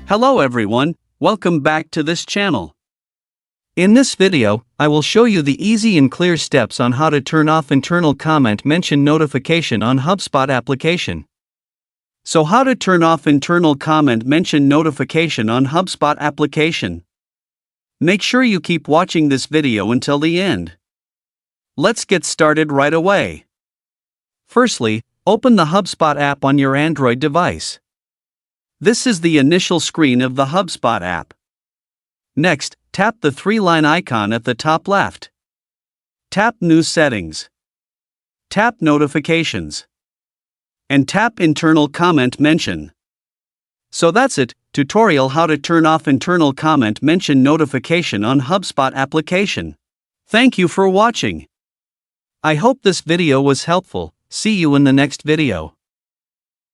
Hello everyone, welcome back to this channel. In this video, I will show you the easy and clear steps on how to turn off internal comment mention notification on HubSpot application. So how to turn off internal comment mention notification on HubSpot application? Make sure you keep watching this video until the end. Let's get started right away. Firstly, open the HubSpot app on your Android device. This is the initial screen of the HubSpot app. Next, tap the three-line icon at the top left. Tap New Settings. Tap Notifications. And tap Internal Comment Mention. So that's it, tutorial how to turn off internal comment mention notification on HubSpot application. Thank you for watching. I hope this video was helpful. See you in the next video.